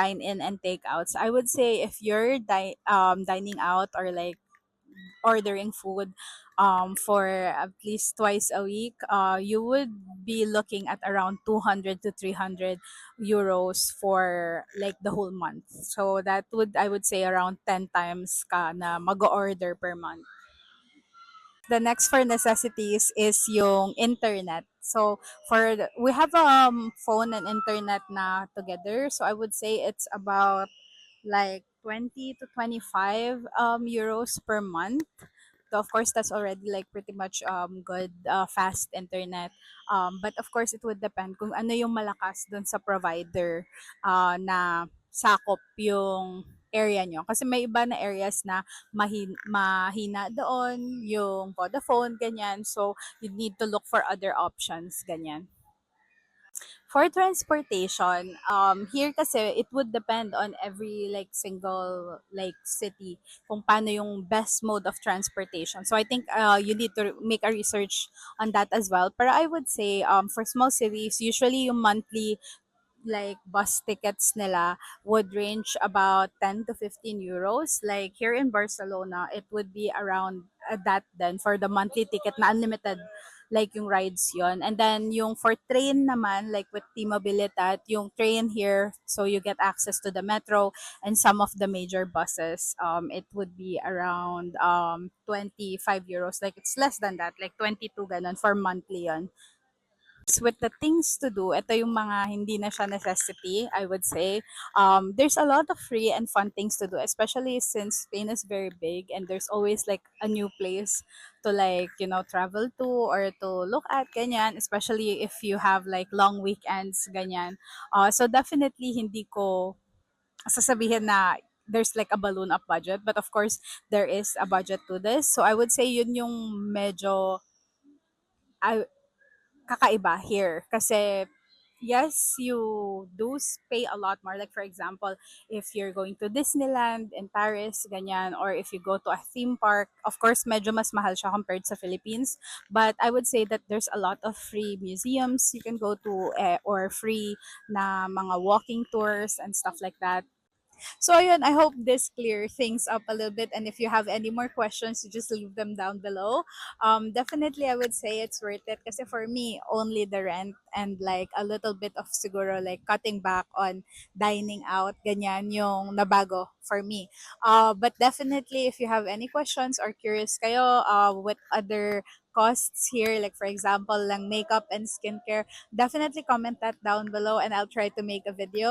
dine in and take outs. I would say if you're dining out or like ordering food for at least twice a week, you would be looking at around 200 to 300 euros for like the whole month. So that would, I would say, around 10 times ka na mag-order per month. The next for necessities is yung internet. So we have phone and internet na together. So I would say it's about like 20 to 25 euros per month. So of course that's already like pretty much good fast internet. But of course it would depend kung ano yung malakas dun sa provider na sakop yung area nyo. Kasi may iba na areas na mahina doon yung Vodafone, ganyan. So you need to look for other options, ganyan. For transportation, here kasi it would depend on every like single like city kung paano yung best mode of transportation. So I think you need to make a research on that as well. Pero I would say for small cities, usually yung monthly like bus tickets nila would range about 10 to 15 euros. Like here in Barcelona, it would be around that then for the monthly ticket na unlimited like yung rides yon. And then yung for train naman, like with T-Mobilitat, yung train here, so you get access to the metro and some of the major buses, it would be around 25 euros. Like it's less than that, like 22 ganun for monthly yon. With the things to do, ito yung mga hindi na siya necessity, I would say. There's a lot of free and fun things to do, especially since Spain is very big and there's always like a new place to like, travel to or to look at, ganyan, especially if you have like long weekends, ganyan. So definitely hindi ko sasabihin na there's like a balloon up budget, but of course there is a budget to this. So I would say yun yung medyo I kakaiba here kasi yes, you do pay a lot more. Like for example, if you're going to Disneyland in Paris, ganyan, or if you go to a theme park, of course, medyo mas mahal siya compared sa Philippines. But I would say that there's a lot of free museums you can go to or free na mga walking tours and stuff like that. So ayun, I hope this clear things up a little bit. And if you have any more questions, you just leave them down below. Definitely, I would say it's worth it. Kasi for me, only the rent and like a little bit of siguro like cutting back on dining out, ganyan yung nabago for me. But definitely, if you have any questions or curious kayo with other costs here, like for example, lang makeup and skincare, definitely comment that down below and I'll try to make a video.